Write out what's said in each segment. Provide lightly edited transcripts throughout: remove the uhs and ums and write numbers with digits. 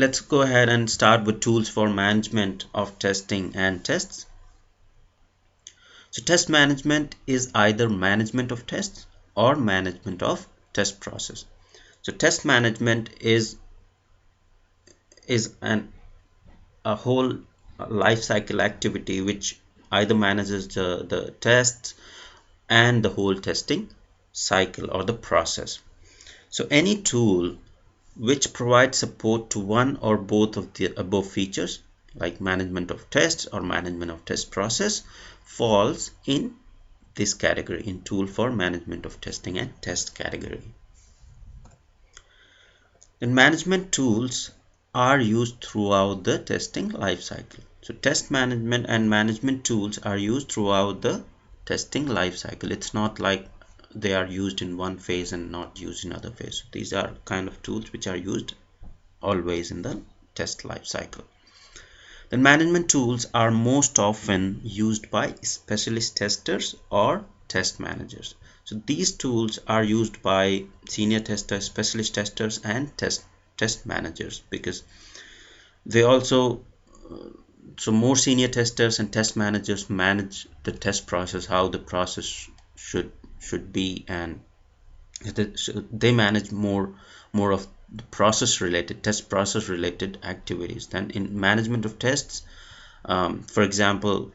let's go ahead and start with tools for management of testing and tests. So test management is either management of tests or management of test process. So test management is a whole life cycle activity which either manages the tests and the whole testing cycle or the process. So any tool which provides support to one or both of the above features, like management of tests or management of test process, falls in this category, in tool for management of testing and test category. And management tools are used throughout the testing lifecycle. So test management and management tools are used throughout the testing lifecycle. It's not like they are used in one phase and not used in other phase. These are kind of tools which are used always in the test lifecycle. The management tools are most often used by specialist testers or test managers. So these tools are used by senior testers, specialist testers, and test managers, because they also so more senior testers and test managers manage the test process, how the process should be, and they manage more of the process related, test process related activities than in management of tests. For example,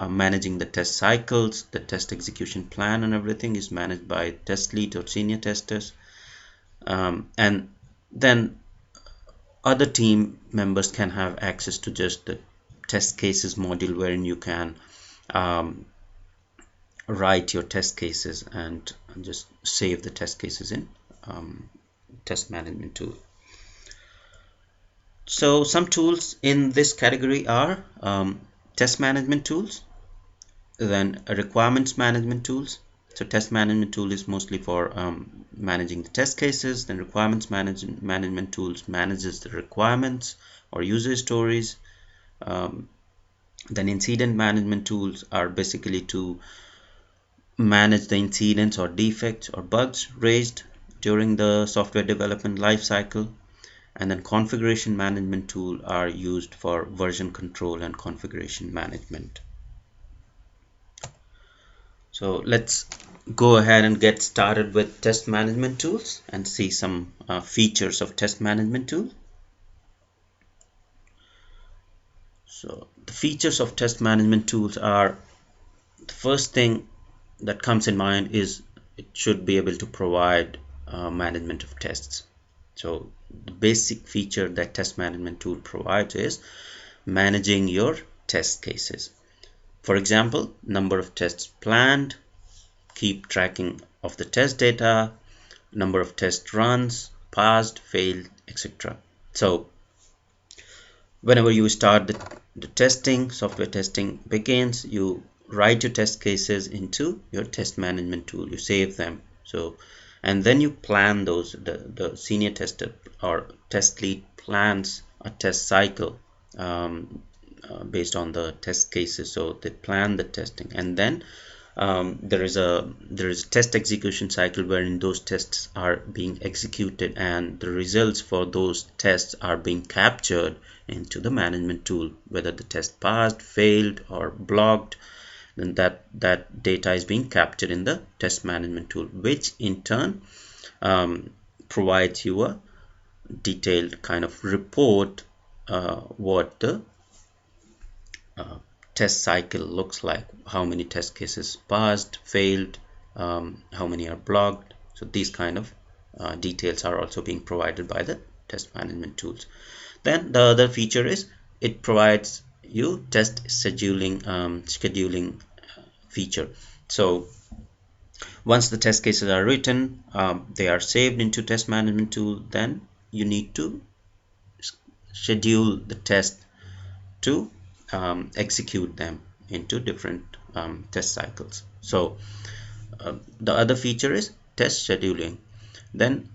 managing the test cycles, the test execution plan and everything is managed by test lead or senior testers, and then other team members can have access to just the test cases module, wherein you can write your test cases and just save the test cases in test management tool. So some tools in this category are test management tools, then requirements management tools. So test management tool is mostly for managing the test cases. Then requirements management tools manages the requirements or user stories. Then incident management tools are basically to manage the incidents or defects or bugs raised during the software development lifecycle. And then configuration management tool are used for version control and configuration management. So let's go ahead and get started with test management tools and see some features of test management tool. So the features of test management tools are, the first thing that comes in mind is it should be able to provide management of tests. So the basic feature that test management tool provides is managing your test cases. For example, number of tests planned, keep tracking of the test data, number of test runs, passed, failed, etc. So whenever you start the testing, software testing begins, you write your test cases into your test management tool, you save them. So and then you plan those, the senior tester or test lead plans a test cycle based on the test cases. So they plan the testing, and then there is a test execution cycle wherein those tests are being executed and the results for those tests are being captured into the management tool, whether the test passed, failed, or blocked. Then that data is being captured in the test management tool, which in turn provides you a detailed kind of report what the test cycle looks like, how many test cases passed, failed, how many are blocked. So these kind of details are also being provided by the test management tools. Then the other feature is it provides you test scheduling feature. So once the test cases are written, they are saved into test management tool, then you need to schedule the test to execute them into different test cycles. So the other feature is test scheduling. Then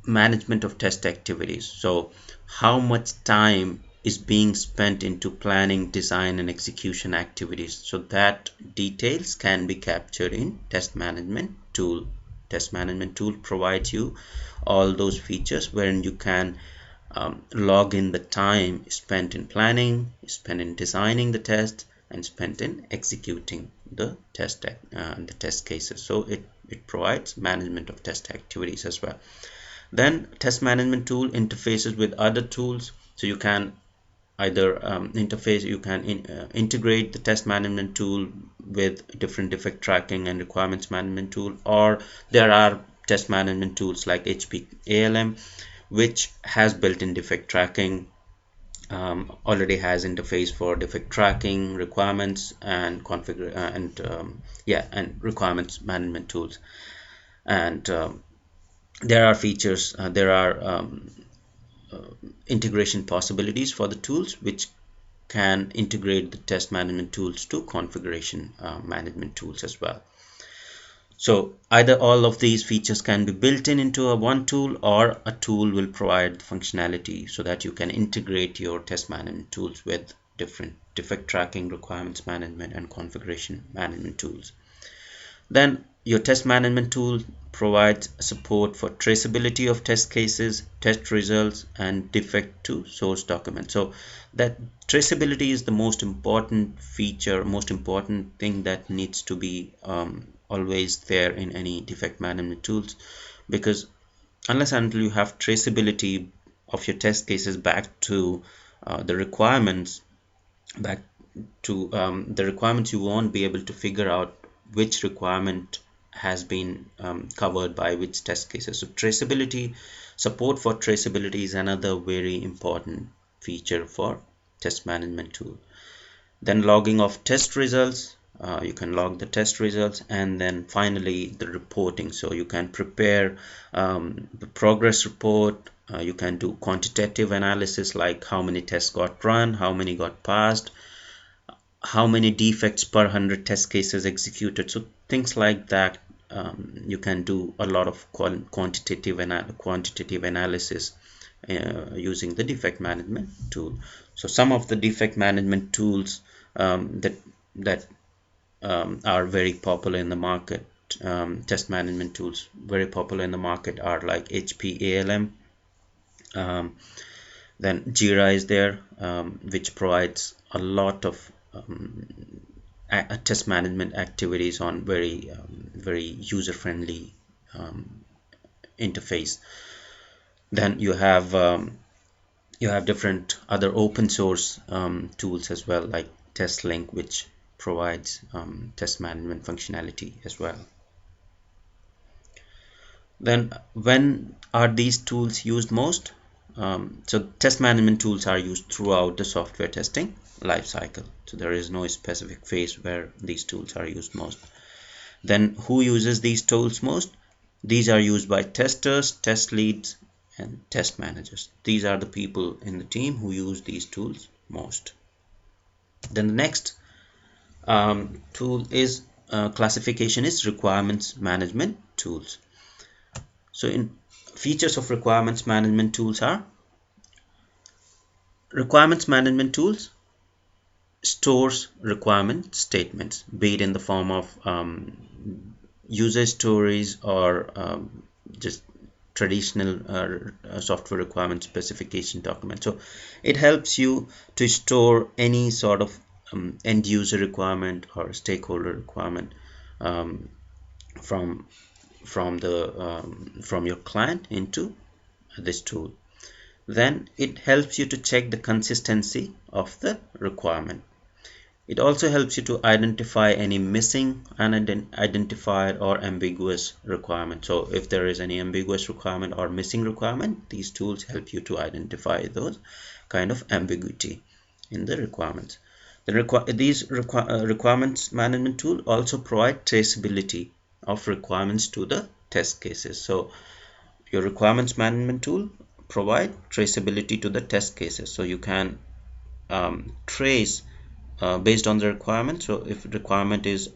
management of test activities. So how much time is being spent into planning, design, and execution activities. So that details can be captured in test management tool. Test management tool provides you all those features wherein you can log in the time spent in planning, spent in designing the test, and spent in executing the test cases. So it provides management of test activities as well. Then test management tool interfaces with other tools, so you can either integrate the test management tool with different defect tracking and requirements management tool, or there are test management tools like HP ALM, which has built-in defect tracking, already has interface for defect tracking, requirements, and configure and requirements management tools. And there are features, there are integration possibilities for the tools, which can integrate the test management tools to configuration management tools as well. So either all of these features can be built into a one tool, or a tool will provide functionality so that you can integrate your test management tools with different defect tracking, requirements management, and configuration management tools. Then your test management tool provides support for traceability of test cases, test results, and defect to source document. So that traceability is the most important feature, most important thing that needs to be always there in any defect management tools, because unless and until you have traceability of your test cases back to the requirements, back to the requirements, you won't be able to figure out which requirement has been covered by which test cases. So traceability, support for traceability is another very important feature for test management tool. Then logging of test results, you can log the test results, and then finally the reporting. So you can prepare the progress report, you can do quantitative analysis like how many tests got run, how many got passed, how many defects per 100 test cases executed. So things like that, you can do a lot of quantitative analysis using the defect management tool. So some of the defect management tools that are very popular in the market, test management tools very popular in the market, are like HP ALM. Then Jira is there, which provides a lot of test management activities on very user-friendly interface. Then you have different other open source tools as well, like TestLink, which provides test management functionality as well. Then when are these tools used most? So test management tools are used throughout the software testing life cycle. So there is no specific phase where these tools are used most. Then who uses these tools most? These are used by testers, test leads, and test managers. These are the people in the team who use these tools most. Then the next tool is classification is requirements management tools. So in features of requirements management tools are: requirements management tools stores requirement statements, be it in the form of user stories or just traditional software requirement specification document. So it helps you to store any sort of end user requirement or stakeholder requirement from your client into this tool. Then it helps you to check the consistency of the requirement. It also helps you to identify any missing, unidentified, or ambiguous requirement. So if there is any ambiguous requirement or missing requirement, these tools help you to identify those kind of ambiguity in the requirements. These requirements management tool also provide traceability of requirements to the test cases. So your requirements management tool provide traceability to the test cases. So you can trace based on the requirement. So if requirement is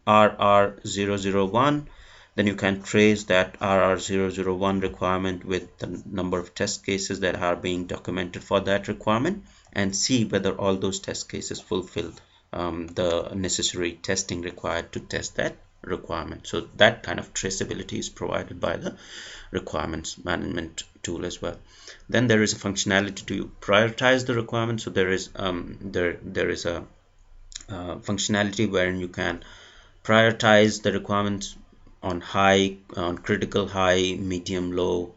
RR001, then you can trace that RR001 requirement with the number of test cases that are being documented for that requirement, and see whether all those test cases fulfill the necessary testing required to test that requirement. So that kind of traceability is provided by the requirements management tool as well. Then there is a functionality to prioritize the requirements. So there is a functionality wherein you can prioritize the requirements on critical, high, medium, low,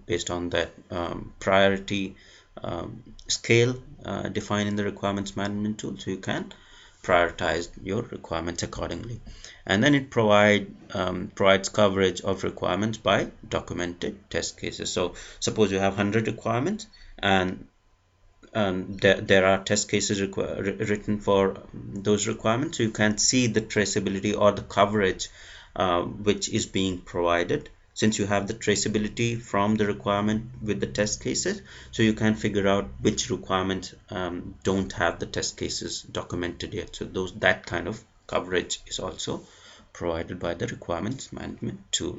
based on that priority scale defined in the requirements management tool. So you can prioritize your requirements accordingly. And then it provides coverage of requirements by documented test cases. So suppose you have 100 requirements, and there are test cases written for those requirements. So you can see the traceability or the coverage which is being provided. Since you have the traceability from the requirement with the test cases, so you can figure out which requirements don't have the test cases documented yet. So that kind of coverage is also provided by the requirements management tool.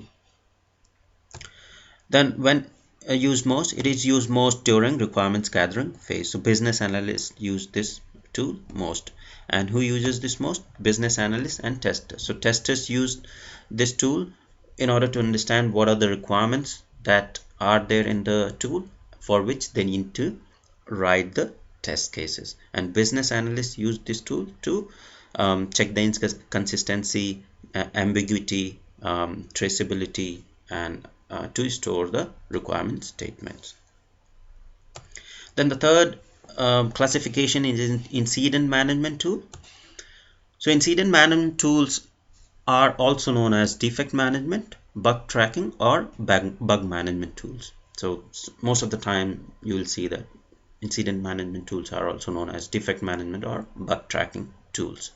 Then when used most, it is used most during requirements gathering phase. So business analysts use this tool most. And who uses this most? Business analysts and testers. So testers use this tool in order to understand what are the requirements that are there in the tool, for which they need to write the test cases. And business analysts use this tool to check the inconsistency, ambiguity, traceability, and to store the requirement statements. Then the third classification is incident management tool. So incident management tools are also known as defect management, bug tracking, or bug management tools. So most of the time you will see that incident management tools are also known as defect management or bug tracking tools.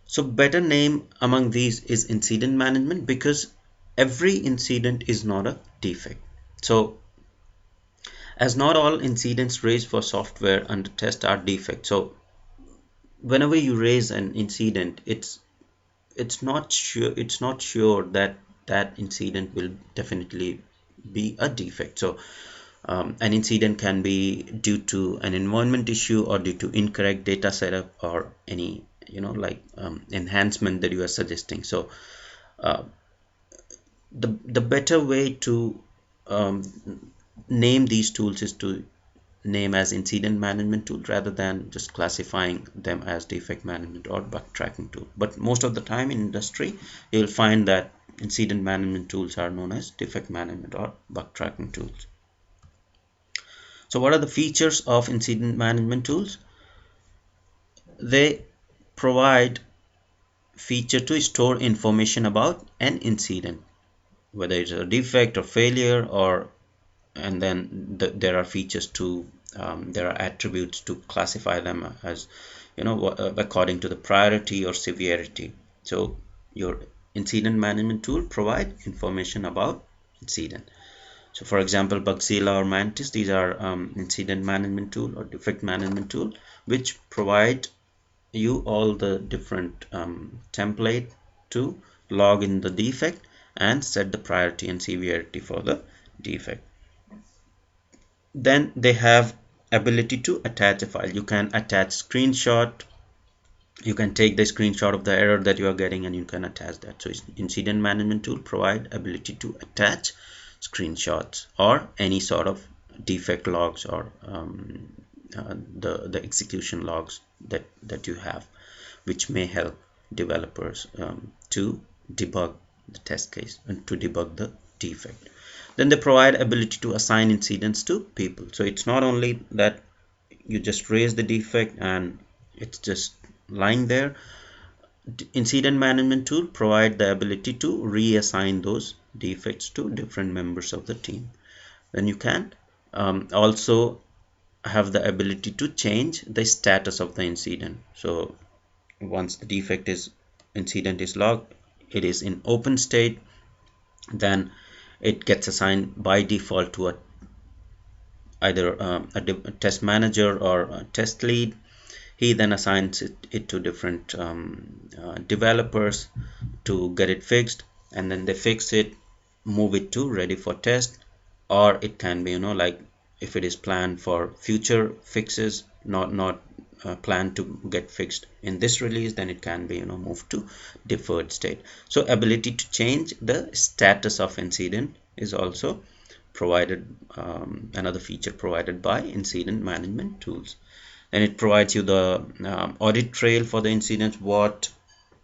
So better name among these is incident management, because every incident is not a defect. So as not all incidents raised for software under test are defects. So whenever you raise an incident, it's not sure that that incident will definitely be a defect. So an incident can be due to an environment issue, or due to incorrect data setup, or any enhancement that you are suggesting. So the better way to name these tools is to name as incident management tool, rather than just classifying them as defect management or bug tracking tool. But most of the time in industry, you will find that incident management tools are known as defect management or bug tracking tools. So what are the features of incident management tools? They provide feature to store information about an incident, whether it's a defect or failure, or and then there are features to there are attributes to classify them as, according to the priority or severity. So your incident management tool provide information about incident. So for example, Bugzilla or Mantis, these are incident management tool or defect management tool, which provide you all the different template to log in the defect and set the priority and severity for the defect. Then they have ability to attach a file. You can attach screenshot, you can take the screenshot of the error that you are getting, and you can attach that. So incident management tool provide ability to attach screenshots or any sort of defect logs, or the execution logs that you have, which may help developers to debug the test case and to debug the defect. Then they provide ability to assign incidents to people. So it's not only that you just raise the defect and it's just lying there. Incident management tool provide the ability to reassign those defects to different members of the team. Then you can also have the ability to change the status of the incident. So once the incident is logged, it is in open state, then it gets assigned by default to either a test manager or a test lead. He then assigns it to different developers to get it fixed, and then they fix it, move it to ready for test. Or it can be, if it is planned for future fixes, not planned to get fixed in this release, then it can be moved to deferred state. So ability to change the status of incident is also provided, another feature provided by incident management tools. And it provides you the audit trail for the incidents, what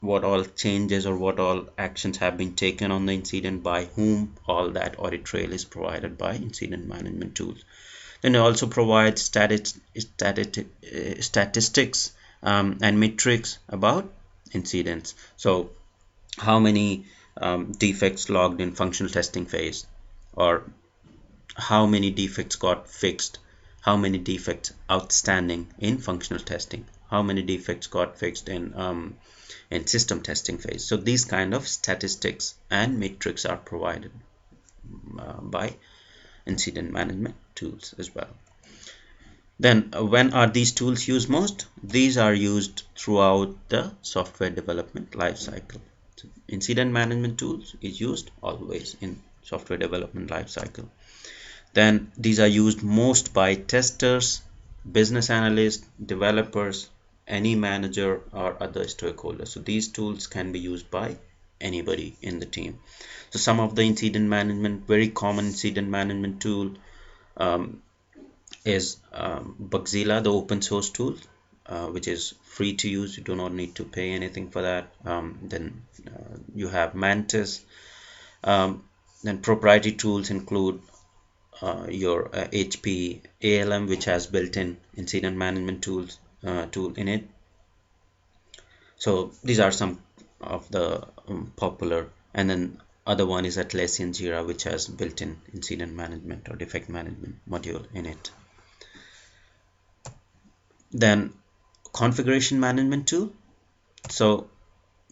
all changes or what all actions have been taken on the incident, by whom. All that audit trail is provided by incident management tools. Then it also provides statistics and metrics about incidents. So how many defects logged in functional testing phase, or how many defects got fixed, how many defects outstanding in functional testing, how many defects got fixed in system testing phase. So these kind of statistics and metrics are provided by incident management tools as well. Then when are these tools used most? These are used throughout the software development lifecycle. So incident management tools is used always in software development lifecycle. Then these are used most by testers, business analysts, developers, any manager or other stakeholders. So these tools can be used by anybody in the team. So some of the incident management, very common incident management tool is Bugzilla, the open source tool, which is free to use. You do not need to pay anything for that. Then you have Mantis. Then proprietary tools include your HP ALM, which has built-in incident management tool in it. So these are some of the popular. And then other one is Atlassian Jira, which has built-in incident management or defect management module in it. Then configuration management tool. So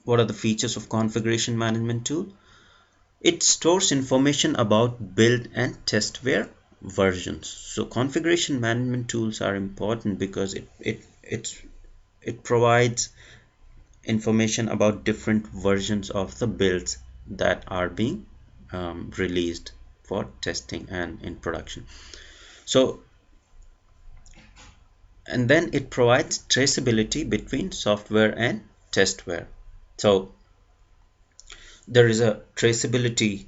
what are the features of configuration management tool? It stores information about build and testware versions. So configuration management tools are important because it provides information about different versions of the builds that are being released for testing and in production. So, and then it provides traceability between software and testware. So there is a traceability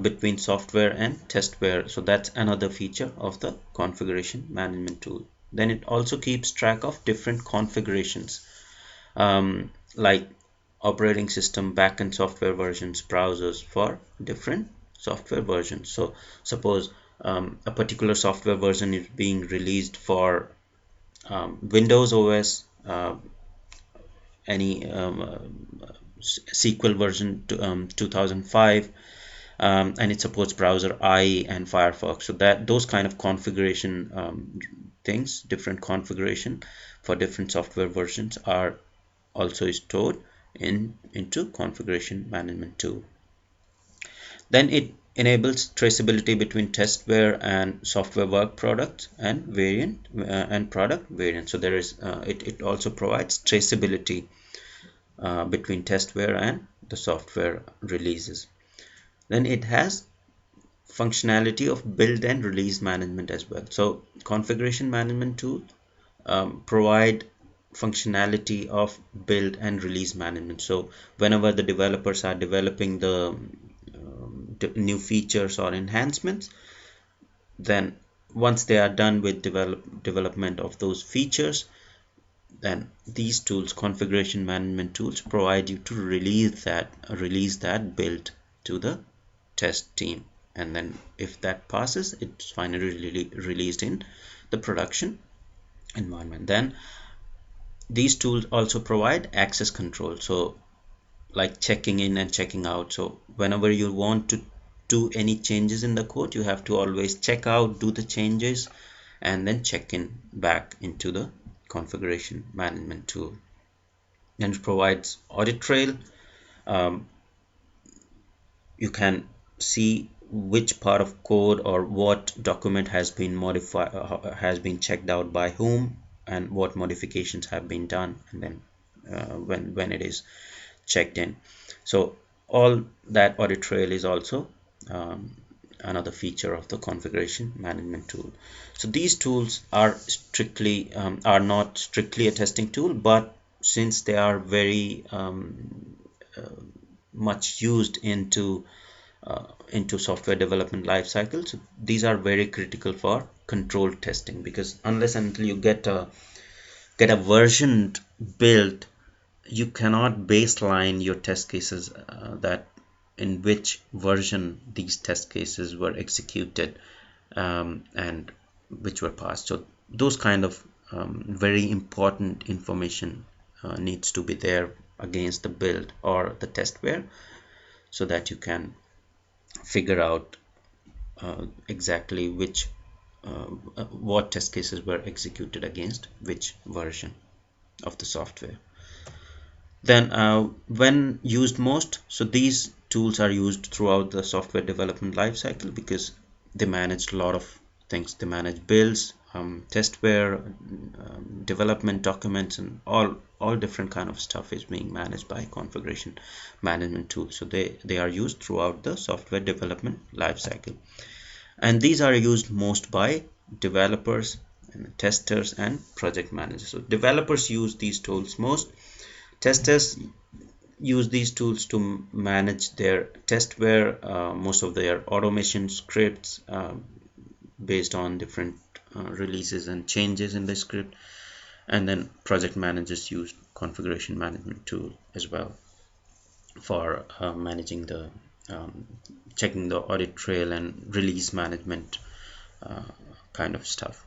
between software and testware. So that's another feature of the configuration management tool. Then it also keeps track of different configurations, like operating system, backend software versions, browsers for different software versions. So suppose a particular software version is being released for Windows OS, any SQL version 2005, and it supports browser IE and Firefox. So that those kind of configuration things, different configuration for different software versions are also stored into configuration management tool. Then it enables traceability between testware and software work products and variant and product variant. So there is it also provides traceability between testware and the software releases. Then it has functionality of build and release management as well. So configuration management tool provide functionality of build and release management. So whenever the developers are developing the new features or enhancements, then once they are done with development of those features, then these tools, configuration management tools, provide you to release that build to the test team, and then if that passes, it's finally released in the production environment. Then these tools also provide access control, so like checking in and checking out. So whenever you want to do any changes in the code, you have to always check out, do the changes, and then check in back into the configuration management tool. And it provides audit trail. You can see which part of code or what document has been modified, has been checked out by whom, and what modifications have been done, and then when it is checked in. So all that audit trail is also another feature of the configuration management tool. So these tools are are not strictly a testing tool, but since they are very much used into software development life cycles, these are very critical for controlled testing, because unless and until you get a versioned build, you cannot baseline your test cases, that in which version these test cases were executed, and which were passed. So those kind of very important information needs to be there against the build or the testware, so that you can figure out exactly what test cases were executed against which version of the software. Then when used most, so these tools are used throughout the software development lifecycle, because they manage a lot of things. They manage builds, testware, development documents, and all different kind of stuff is being managed by configuration management tools. So they are used throughout the software development lifecycle, and these are used most by developers and testers and project managers. So developers use these tools most. Testers use these tools to manage their testware, most of their automation scripts based on different releases and changes in the script. And then project managers use configuration management tool as well for managing the checking the audit trail and release management kind of stuff.